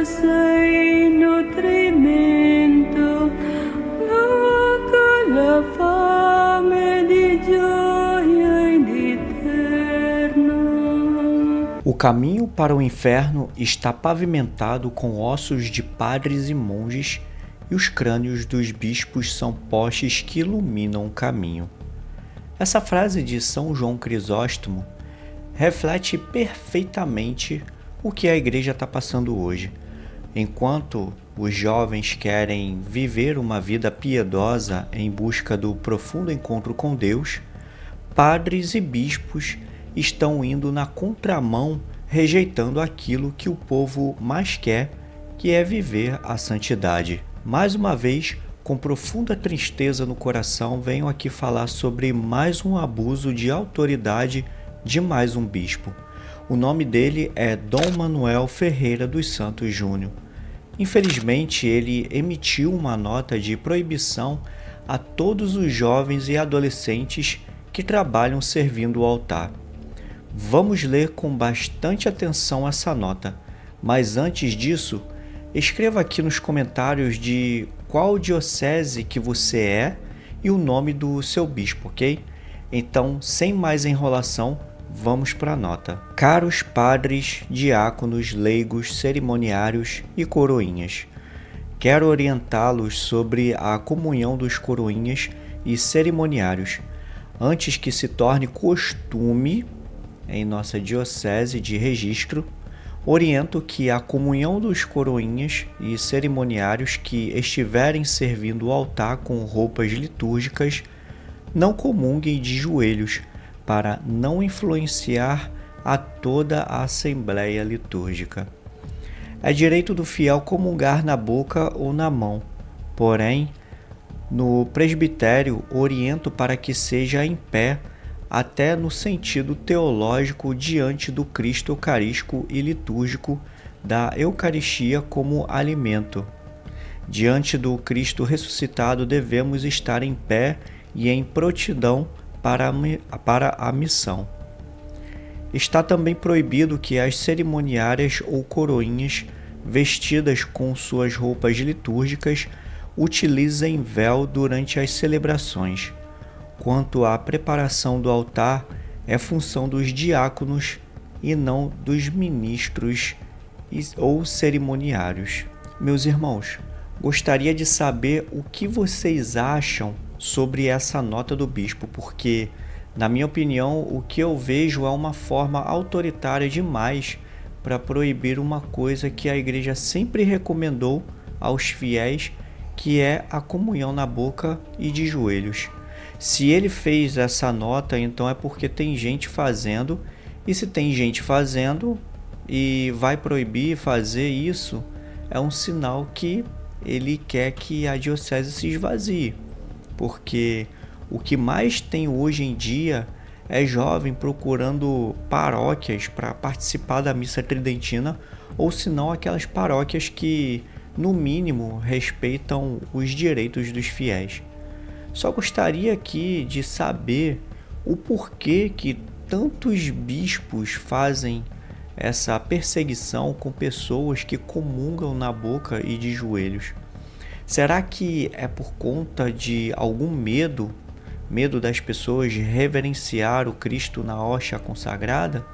sei nutrimento, la fame di gioia eterna. O caminho para o inferno está pavimentado com ossos de padres e monges, e os crânios dos bispos são postes que iluminam o caminho. Essa frase de São João Crisóstomo reflete perfeitamente o que a igreja está passando hoje. Enquanto os jovens querem viver uma vida piedosa em busca do profundo encontro com Deus, padres e bispos estão indo na contramão, rejeitando aquilo que o povo mais quer, que é viver a santidade. Mais uma vez, com profunda tristeza no coração, venho aqui falar sobre mais um abuso de autoridade de mais um bispo. O nome dele é Dom Manuel Ferreira dos Santos Júnior. Infelizmente, ele emitiu uma nota de proibição a todos os jovens e adolescentes que trabalham servindo o altar. Vamos ler com bastante atenção essa nota, mas antes disso, escreva aqui nos comentários de qual diocese que você é e o nome do seu bispo, ok? Então, sem mais enrolação, vamos para a nota. Caros padres, diáconos, leigos, cerimoniários e coroinhas, quero orientá-los sobre a comunhão dos coroinhas e cerimoniários, antes que se torne costume em nossa diocese de registro. Oriento que a comunhão dos coroinhas e cerimoniários que estiverem servindo o altar com roupas litúrgicas não comunguem de joelhos, para não influenciar a toda a assembleia litúrgica. É direito do fiel comungar na boca ou na mão, porém, no presbitério oriento para que seja em pé, até no sentido teológico diante do Cristo eucarístico e litúrgico da Eucaristia como alimento. Diante do Cristo ressuscitado devemos estar em pé e em prontidão para a missão. Está também proibido que as cerimoniárias ou coroinhas, vestidas com suas roupas litúrgicas, utilizem véu durante as celebrações. Quanto à preparação do altar, é função dos diáconos e não dos ministros ou cerimoniários. Meus irmãos, gostaria de saber o que vocês acham sobre essa nota do bispo, porque, na minha opinião, o que eu vejo é uma forma autoritária demais para proibir uma coisa que a igreja sempre recomendou aos fiéis, que é a comunhão na boca e de joelhos. Se ele fez essa nota, então é porque tem gente fazendo, e se tem gente fazendo e vai proibir fazer isso, é um sinal que ele quer que a diocese se esvazie, porque o que mais tem hoje em dia é jovem procurando paróquias para participar da missa tridentina, ou se não aquelas paróquias que, no mínimo, respeitam os direitos dos fiéis. Só gostaria aqui de saber o porquê que tantos bispos fazem essa perseguição com pessoas que comungam na boca e de joelhos. Será que é por conta de algum medo das pessoas de reverenciar o Cristo na hóstia consagrada?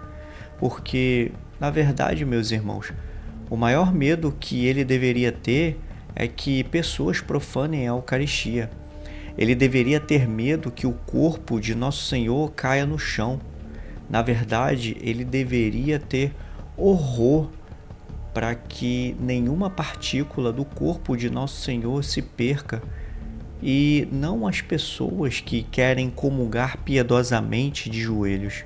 Porque, na verdade, meus irmãos, o maior medo que ele deveria ter é que pessoas profanem a Eucaristia. Ele deveria ter medo que o corpo de Nosso Senhor caia no chão. Na verdade, ele deveria ter horror para que nenhuma partícula do corpo de Nosso Senhor se perca, e não as pessoas que querem comungar piedosamente de joelhos.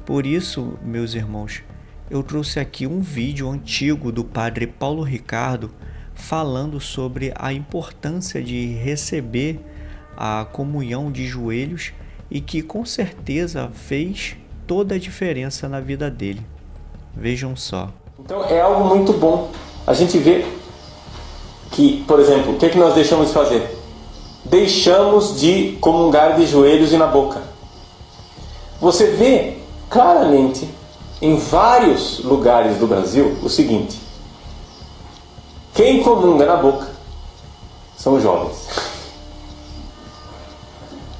Por isso, meus irmãos, eu trouxe aqui um vídeo antigo do padre Paulo Ricardo falando sobre a importância de receber a comunhão de joelhos, e que com certeza fez toda a diferença na vida dele. Vejam só. Então é algo muito bom. A gente vê que, por exemplo, o que é que nós deixamos de fazer? Deixamos de comungar de joelhos e na boca. Você vê claramente em vários lugares do Brasil o seguinte: Quem comunga na boca são os jovens.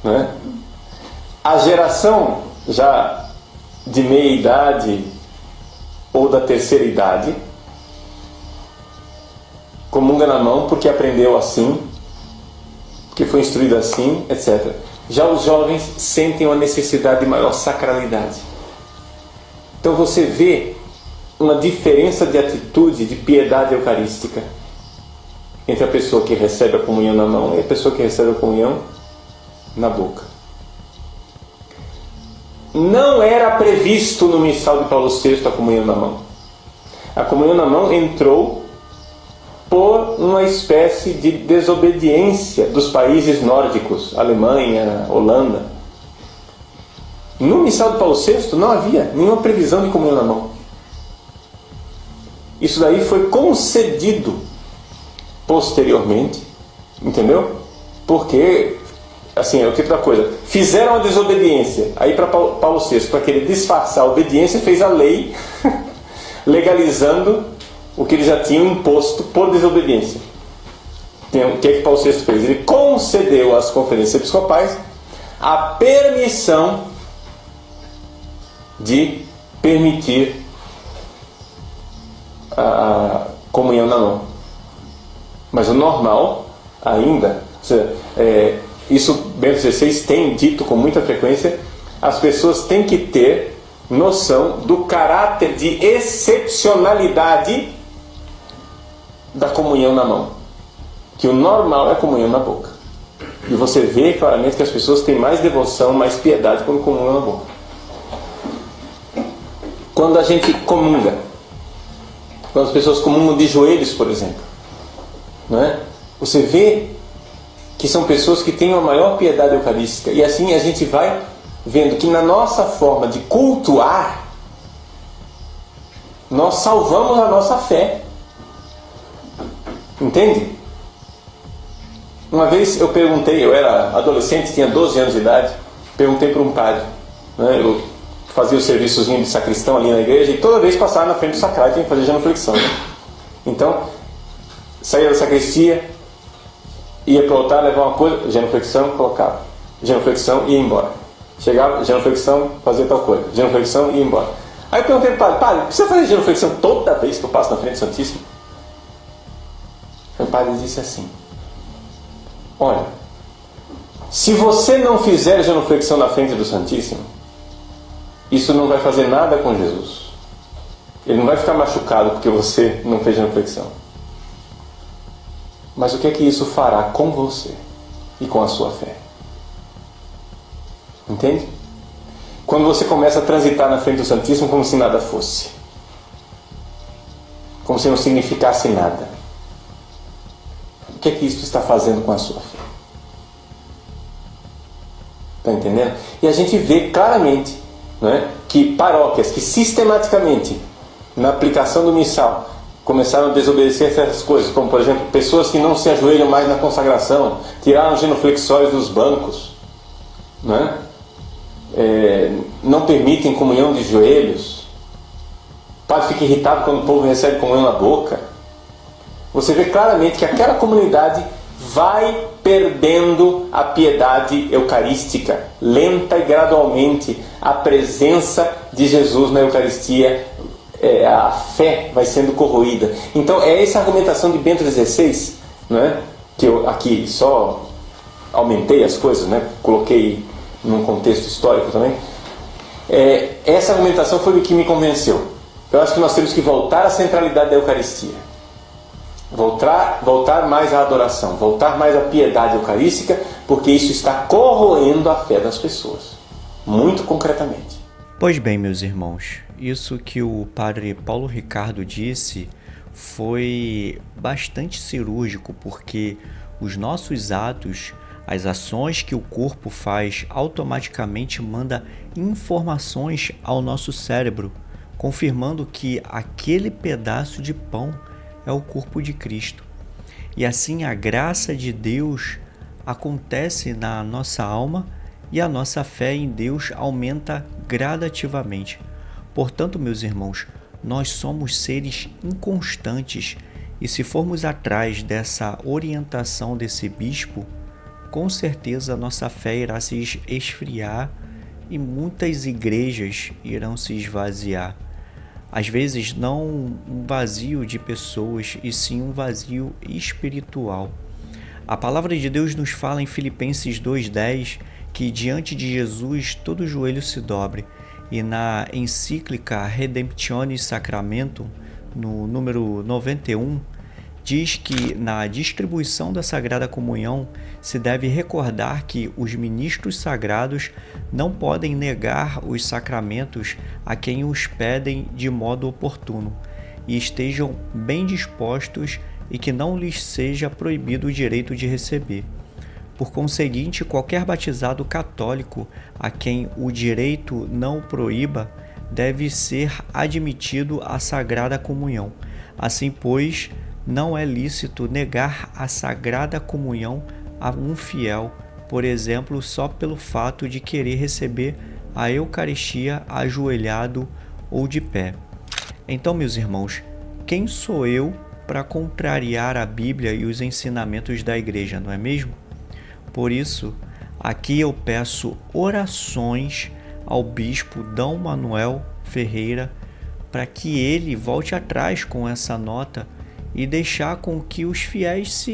Não é? A geração já de meia idade ou da terceira idade comunga na mão porque aprendeu assim, porque foi instruído assim, etc. Já os jovens sentem uma necessidade de maior sacralidade. Então você vê uma diferença de atitude, de piedade eucarística entre a pessoa que recebe a comunhão na mão e a pessoa que recebe a comunhão na boca. Não era previsto no missal de Paulo VI a comunhão na mão. A comunhão na mão entrou por uma espécie de desobediência dos países nórdicos, Alemanha, Holanda. No missal de Paulo VI não havia nenhuma previsão de comunhão na mão. Isso daí foi concedido posteriormente, entendeu? Porque, assim, é o tipo da coisa. Fizeram a desobediência. Aí para Paulo VI, para querer disfarçar a obediência, fez a lei legalizando o que eles já tinham imposto por desobediência. O que é que Paulo VI fez? Ele concedeu às conferências episcopais a permissão de permitir a comunhão na mão. Mas o normal ainda, ou seja, isso Bento XVI tem dito com muita frequência, as pessoas têm que ter noção do caráter de excepcionalidade da comunhão na mão. Que o normal é a comunhão na boca. E você vê claramente que as pessoas têm mais devoção, mais piedade quando comungam na boca. Quando a gente comunga, quando as pessoas comungam de joelhos, por exemplo, não é? Você vê que são pessoas que têm uma maior piedade eucarística. E assim a gente vai vendo que na nossa forma de cultuar, nós salvamos a nossa fé. Entende? Uma vez eu perguntei, eu era adolescente, tinha 12 anos de idade, perguntei para um padre, né? Eu fazia o serviçozinho de sacristão ali na igreja, e toda vez passava na frente do sacrário tinha que fazer genuflexão, né? Então, saía da sacristia, ia para o altar, levava uma coisa, genuflexão, colocava, genuflexão e ia embora. Chegava, genuflexão, fazia tal coisa, genuflexão e ia embora. Aí eu perguntei para o padre, precisa fazer genuflexão toda vez que eu passo na frente do Santíssimo? O padre disse assim: olha, se você não fizer genuflexão na frente do Santíssimo, isso não vai fazer nada com Jesus. Ele não vai ficar machucado porque você não fez genuflexão. Mas o que é que isso fará com você e com a sua fé? Entende? Quando você começa a transitar na frente do Santíssimo como se nada fosse, como se não significasse nada, o que é que isso está fazendo com a sua fé? Está entendendo? E a gente vê claramente, não é, que paróquias que sistematicamente, na aplicação do missal, começaram a desobedecer certas coisas, como por exemplo, pessoas que não se ajoelham mais na consagração, tiraram os genuflexórios dos bancos, não é? Não permitem comunhão de joelhos, o padre fica irritado quando o povo recebe comunhão na boca. Você vê claramente que aquela comunidade vai perdendo a piedade eucarística, lenta e gradualmente a presença de Jesus na Eucaristia, a fé vai sendo corroída. Então é essa argumentação de Bento XVI, né, que eu aqui só aumentei as coisas, né, coloquei num contexto histórico também. Essa argumentação foi o que me convenceu. Eu acho que nós temos que voltar à centralidade da Eucaristia. Voltar mais à adoração, voltar mais à piedade eucarística, porque isso está corroendo a fé das pessoas, muito concretamente. Pois bem, meus irmãos, isso que o padre Paulo Ricardo disse foi bastante cirúrgico, porque os nossos atos, as ações que o corpo faz, automaticamente manda informações ao nosso cérebro, confirmando que aquele pedaço de pão é o corpo de Cristo. E assim a graça de Deus acontece na nossa alma e a nossa fé em Deus aumenta gradativamente. Portanto, meus irmãos, nós somos seres inconstantes E se formos atrás dessa orientação desse bispo, com certeza nossa fé irá se esfriar e muitas igrejas irão se esvaziar. Às vezes não um vazio de pessoas, e sim um vazio espiritual. A palavra de Deus nos fala em Filipenses 2:10 que diante de Jesus todo joelho se dobre, e na encíclica Redemptionis Sacramentum, no número 91, diz que na distribuição da Sagrada Comunhão se deve recordar que os ministros sagrados não podem negar os sacramentos a quem os pedem de modo oportuno, e estejam bem dispostos e que não lhes seja proibido o direito de receber. Por conseguinte, qualquer batizado católico a quem o direito não o proíba deve ser admitido à Sagrada Comunhão. Assim, pois, não é lícito negar a Sagrada Comunhão a um fiel, por exemplo, só pelo fato de querer receber a Eucaristia ajoelhado ou de pé. Então, meus irmãos, quem sou eu para contrariar a Bíblia e os ensinamentos da Igreja, não é mesmo? Por isso, aqui eu peço orações ao bispo D. Manuel Ferreira para que ele volte atrás com essa nota e deixar com que os fiéis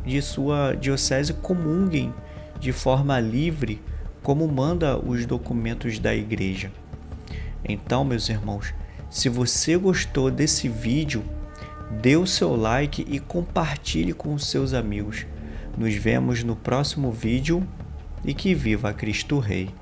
de sua diocese comunguem de forma livre, como manda os documentos da Igreja. Então, meus irmãos, se você gostou desse vídeo, dê o seu like e compartilhe com os seus amigos. Nos vemos no próximo vídeo e que viva Cristo Rei!